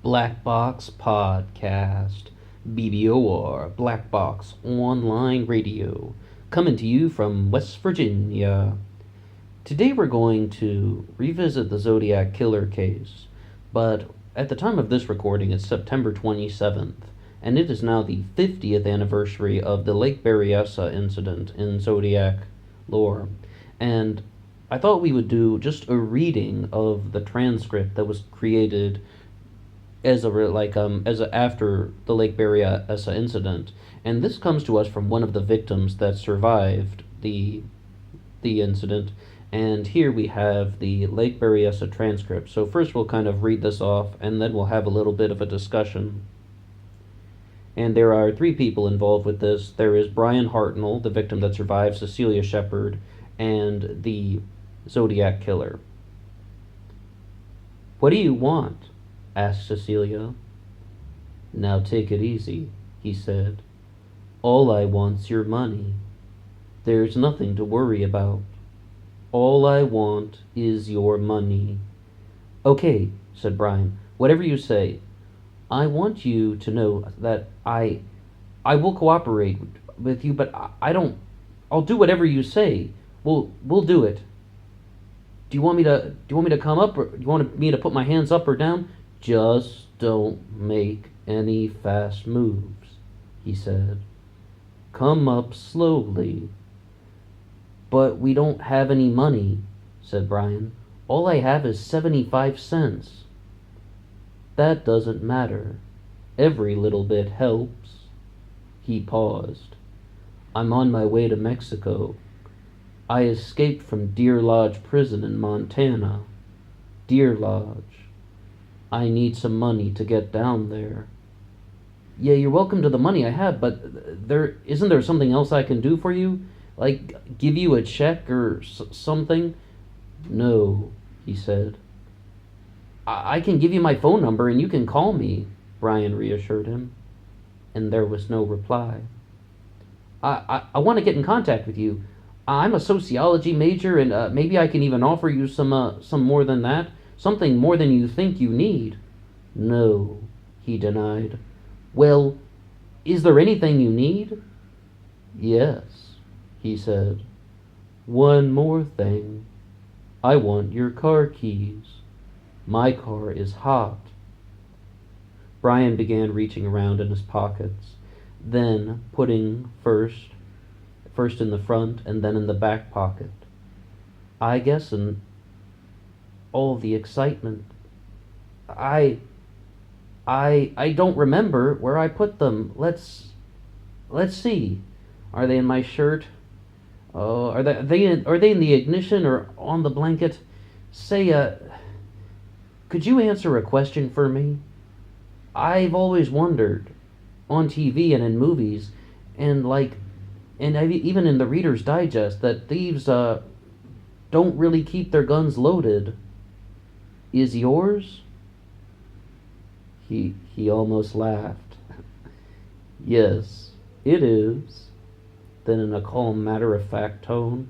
Black Box Podcast, BBOR, Black Box Online Radio, coming to you from West Virginia. Today we're going to revisit the Zodiac Killer case, but at the time of this recording it's September 27th, and it is now the 50th anniversary of the Lake Berryessa incident in Zodiac lore, and I thought we would do just a reading of the transcript that was created as after the Lake Berryessa incident, and this comes to us from one of the victims that survived the incident. And here we have the Lake Berryessa transcript. So first we'll kind of read this off, and then we'll have a little bit of a discussion. And there are three people involved with this. There is Brian Hartnell, the victim that survived, Cecilia Shepard, and the Zodiac Killer. "What do you want?" asked Cecilia. "Now take it easy," he said. "All I want's your money. There's nothing to worry about. All I want is your money." "Okay," said Brian, "whatever you say. I want you to know that I will cooperate with you, but I'll do whatever you say. We'll do it. Do you want me to come up, or do you want me to put my hands up or down?" "Just don't make any fast moves," he said. "Come up slowly." "But we don't have any money," said Brian. "All I have is 75 cents. "That doesn't matter. Every little bit helps." He paused. "I'm on my way to Mexico. I escaped from Deer Lodge Prison in Montana. Deer Lodge. I need some money to get down there." "Yeah, you're welcome to the money I have, but isn't there something else I can do for you? Like give you a check or something?" "No," he said. I can give you my phone number and you can call me," Brian reassured him. And there was no reply. I want to get in contact with you. I'm a sociology major, and maybe I can even offer you some more than that. Something more than you think you need." "No," he denied. "Well, is there anything you need?" "Yes," he said. "One more thing. I want your car keys. My car is hot." Brian began reaching around in his pockets, then putting first in the front and then in the back pocket. "I guess in all the excitement, I don't remember where I put them. Let's see. Are they in my shirt? Oh, are they in the ignition or on the blanket? Say, could you answer a question for me? I've always wondered, on TV and in movies, and even in the Reader's Digest, that thieves don't really keep their guns loaded. Is yours?" He almost laughed. "Yes, it is." Then in a calm, matter-of-fact tone,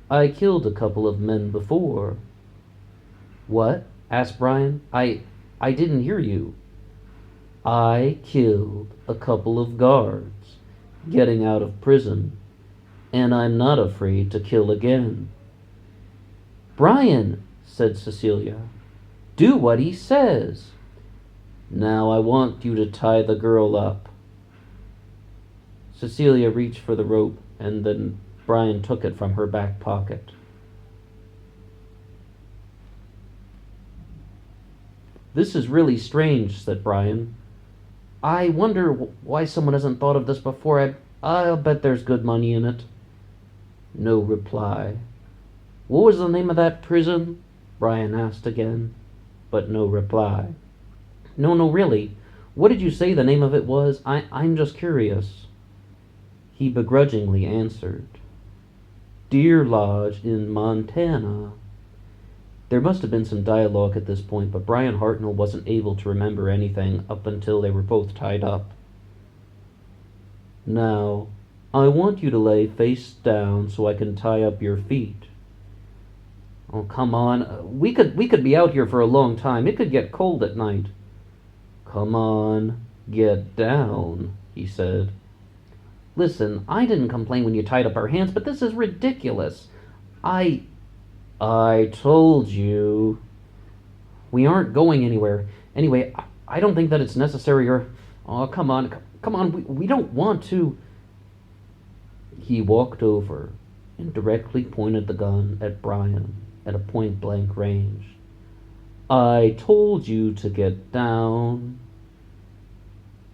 "I killed a couple of men before." "What?" asked Brian. I didn't hear you." "I killed a couple of guards getting out of prison, and I'm not afraid to kill again." "Brian," said Cecilia, "do what he says." "Now I want you to tie the girl up." Cecilia reached for the rope, and then Brian took it from her back pocket. "This is really strange," said Brian. "I wonder why someone hasn't thought of this before. I'll bet there's good money in it." No reply. "What was the name of that prison?" Brian asked again, but no reply. No, really. What did you say the name of it was? I'm just curious." He begrudgingly answered, "Deer Lodge in Montana." There must have been some dialogue at this point, but Brian Hartnell wasn't able to remember anything up until they were both tied up. "Now, I want you to lay face down so I can tie up your feet." "Oh, come on. We could be out here for a long time. It could get cold at night." Come on, get down, he said. Listen, I didn't complain when you tied up our hands, but this is ridiculous. I. I told you. We aren't going anywhere. Anyway, I don't think that it's necessary or. Oh, come on. Come on. We don't want to. He walked over and directly pointed the gun at Brian at a point blank range. I told you to get down.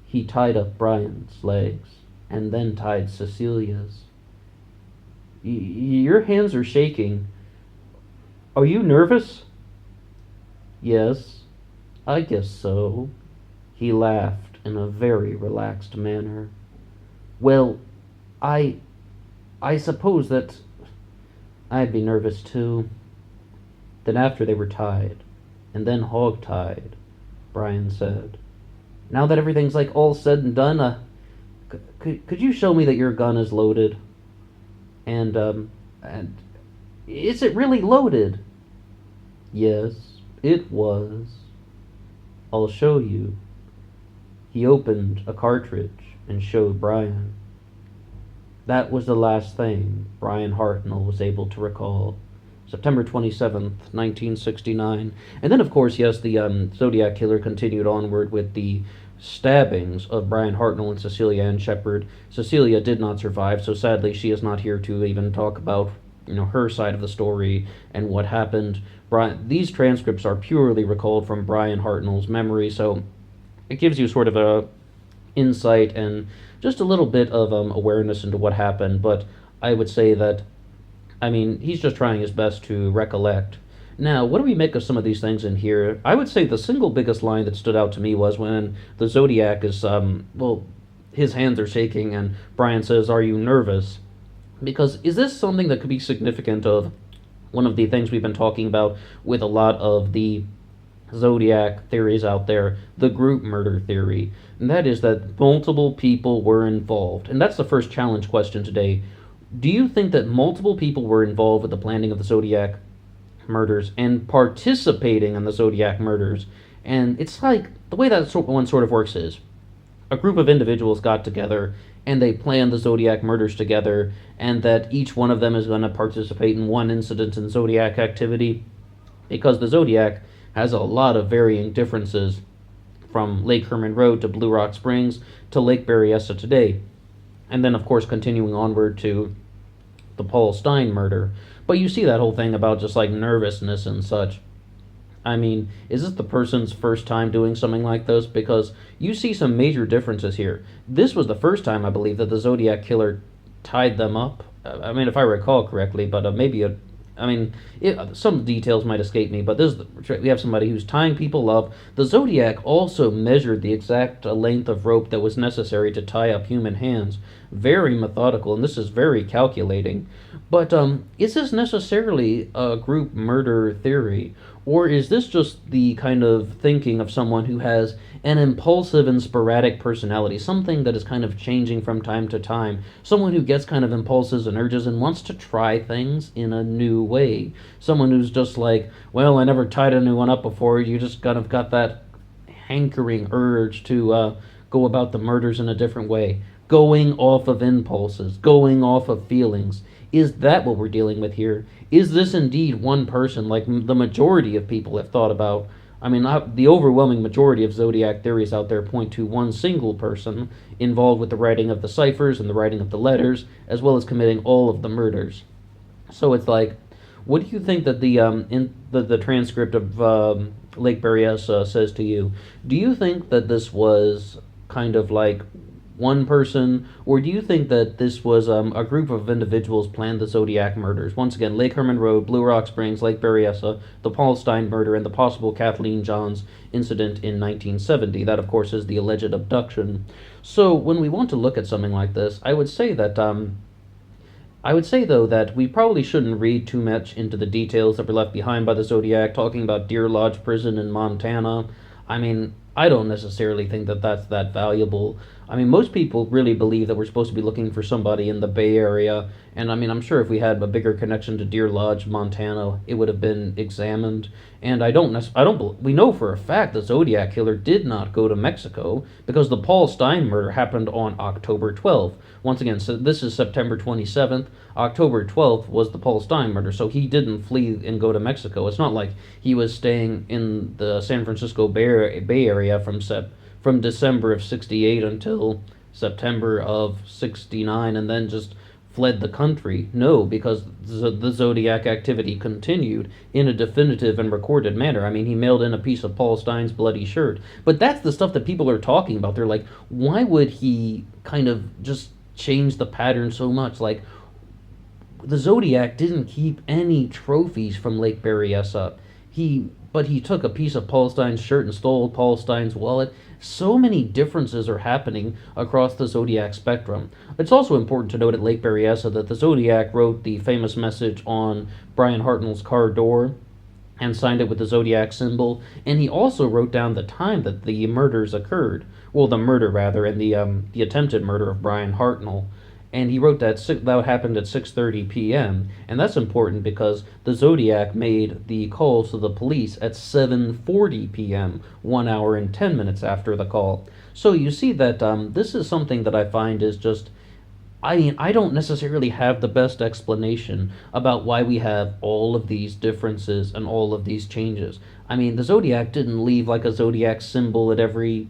He tied up Brian's legs and then tied Cecilia's. Your hands are shaking. Are you nervous? Yes, I guess so. He laughed in a very relaxed manner. Well, I suppose that I'd be nervous too. Then after they were tied, and then hog-tied, Brian said, now that everything's like all said and done, could you show me that your gun is loaded? And is it really loaded? Yes, it was. I'll show you. He opened a cartridge and showed Brian. That was the last thing Brian Hartnell was able to recall. September 27th, 1969. And then, of course, yes, the Zodiac Killer continued onward with the stabbings of Brian Hartnell and Cecilia Ann Shepard. Cecilia did not survive, so sadly she is not here to even talk about her side of the story and what happened. These transcripts are purely recalled from Brian Hartnell's memory, so it gives you sort of a insight and just a little bit of awareness into what happened. But I would say that, he's just trying his best to recollect. Now, what do we make of some of these things in here? I would say the single biggest line that stood out to me was when the Zodiac is, his hands are shaking and Brian says, are you nervous? Because is this something that could be significant of one of the things we've been talking about with a lot of the Zodiac theories out there, the group murder theory, and that is that multiple people were involved. And that's the first challenge question today. Do you think that multiple people were involved with the planning of the Zodiac murders and participating in the Zodiac murders? And it's like, the way that one sort of works is, a group of individuals got together and they planned the Zodiac murders together, and that each one of them is going to participate in one incident in Zodiac activity, because the Zodiac has a lot of varying differences from Lake Herman Road to Blue Rock Springs to Lake Berryessa today. And then, of course, continuing onward to the Paul Stine murder. But you see that whole thing about just like nervousness and such. Is this the person's first time doing something like this? Because you see some major differences here. This was the first time, I believe, that the Zodiac Killer tied them up. If I recall correctly, but some details might escape me, but we have somebody who's tying people up. The Zodiac also measured the exact length of rope that was necessary to tie up human hands. Very methodical, and this is very calculating. But is this necessarily a group murder theory? Or is this just the kind of thinking of someone who has an impulsive and sporadic personality, something that is kind of changing from time to time, someone who gets kind of impulses and urges and wants to try things in a new way, someone who's just like, well, I never tied anyone up before, you just kind of got that hankering urge to go about the murders in a different way, going off of impulses, going off of feelings. Is that what we're dealing with here? Is this indeed one person, like the majority of people have thought about? The overwhelming majority of Zodiac theories out there point to one single person involved with the writing of the ciphers and the writing of the letters, as well as committing all of the murders. So it's like, what do you think that the transcript of Lake Berryessa says to you? Do you think that this was kind of like one person, or do you think that this was a group of individuals planned the Zodiac murders? Once again, Lake Herman Road, Blue Rock Springs, Lake Berryessa, the Paul Stine murder, and the possible Kathleen Johns incident in 1970. That, of course, is the alleged abduction. So when we want to look at something like this, I would say though that we probably shouldn't read too much into the details that were left behind by the Zodiac, talking about Deer Lodge Prison in Montana. I don't necessarily think that that's that valuable. I mean, most people really believe that we're supposed to be looking for somebody in the Bay Area, and I mean, I'm sure if we had a bigger connection to Deer Lodge, Montana, it would have been examined. And I don't, we know for a fact the Zodiac Killer did not go to Mexico because the Paul Stein murder happened on October 12th. Once again, so this is September 27th. October 12th was the Paul Stein murder, so he didn't flee and go to Mexico. It's not like he was staying in the San Francisco Bay Area from December of 68 until September of 69 and then just fled the country. No, because the Zodiac activity continued in a definitive and recorded manner. I mean, he mailed in a piece of Paul Stein's bloody shirt. But that's the stuff that people are talking about. They're like, why would he kind of just change the pattern so much? Like, the Zodiac didn't keep any trophies from Lake Berryessa. But he took a piece of Paul Stein's shirt and stole Paul Stein's wallet. So many differences are happening across the Zodiac spectrum. It's also important to note at Lake Berryessa that the Zodiac wrote the famous message on Brian Hartnell's car door and signed it with the Zodiac symbol, and he also wrote down the time that the murders occurred. Well, the murder rather, and the attempted murder of Brian Hartnell. And he wrote that happened at 6:30 p.m. And that's important because the Zodiac made the call to the police at 7:40 p.m., 1 hour and 10 minutes after the call. So you see that this is something that I find is just. I mean, I don't necessarily have the best explanation about why we have all of these differences and all of these changes. I mean, the Zodiac didn't leave like a Zodiac symbol at every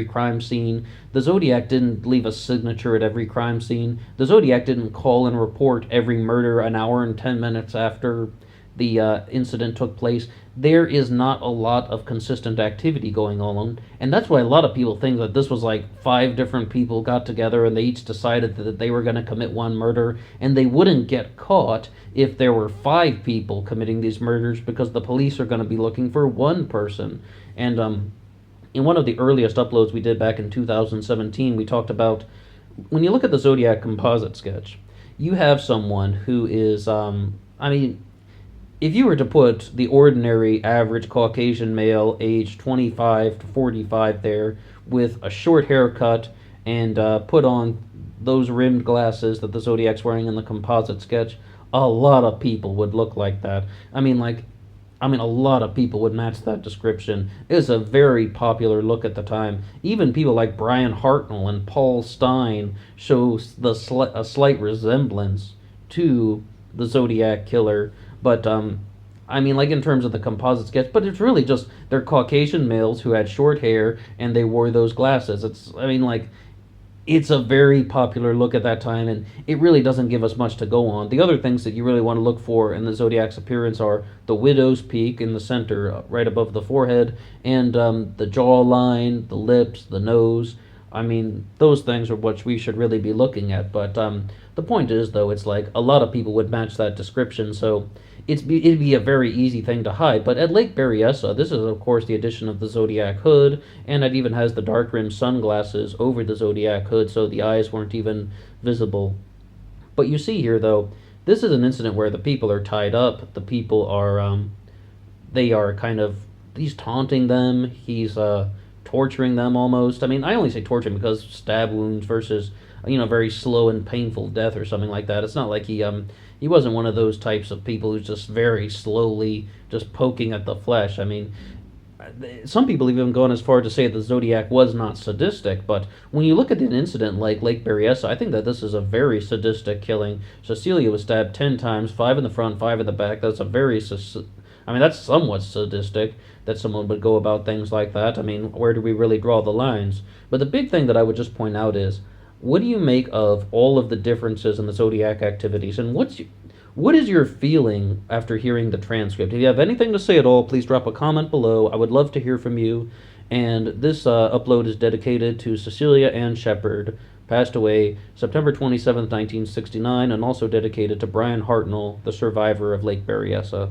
crime scene. The Zodiac didn't leave a signature at every crime scene. The Zodiac didn't call and report every murder an hour and 10 minutes after the incident took place. There is not a lot of consistent activity going on, and that's why a lot of people think that this was like 5 different people got together and they each decided that they were going to commit one murder, and they wouldn't get caught if there were 5 people committing these murders because the police are going to be looking for one person. And in one of the earliest uploads we did back in 2017, we talked about when you look at the Zodiac composite sketch, you have someone who is, I mean, if you were to put the ordinary average Caucasian male aged 25 to 45 there with a short haircut and put on those rimmed glasses that the Zodiac's wearing in the composite sketch, a lot of people would look like that. A lot of people would match that description. It was a very popular look at the time. Even people like Brian Hartnell and Paul Stein show a slight resemblance to the Zodiac Killer. But, like in terms of the composite sketch, but it's really just they're Caucasian males who had short hair and they wore those glasses. It's a very popular look at that time, and it really doesn't give us much to go on. The other things that you really want to look for in the Zodiac's appearance are the widow's peak in the center, right above the forehead, and the jawline, the lips, the nose. Those things are what we should really be looking at. But the point is, though, it's like a lot of people would match that description, so it'd be a very easy thing to hide. But at Lake Berryessa, this is, of course, the addition of the Zodiac hood, and it even has the dark-rimmed sunglasses over the Zodiac hood, so the eyes weren't even visible. But you see here, though, this is an incident where the people are tied up. The people are, they are kind of, he's taunting them. He's torturing them almost. I only say torturing because stab wounds versus, very slow and painful death or something like that. It's not like he wasn't one of those types of people who's just very slowly just poking at the flesh. Some people even gone as far to say the Zodiac was not sadistic, but when you look at an incident like Lake Berryessa, I think that this is a very sadistic killing. Cecilia was stabbed 10 times, 5 in the front, 5 in the back. That's that's somewhat sadistic that someone would go about things like that. Where do we really draw the lines? But the big thing that I would just point out is, what do you make of all of the differences in the Zodiac activities, and what is your feeling after hearing the transcript? If you have anything to say at all, please drop a comment below. I would love to hear from you. And this upload is dedicated to Cecilia Ann Shepard, passed away September 27th, 1969, and also dedicated to Brian Hartnell, the survivor of Lake Berryessa.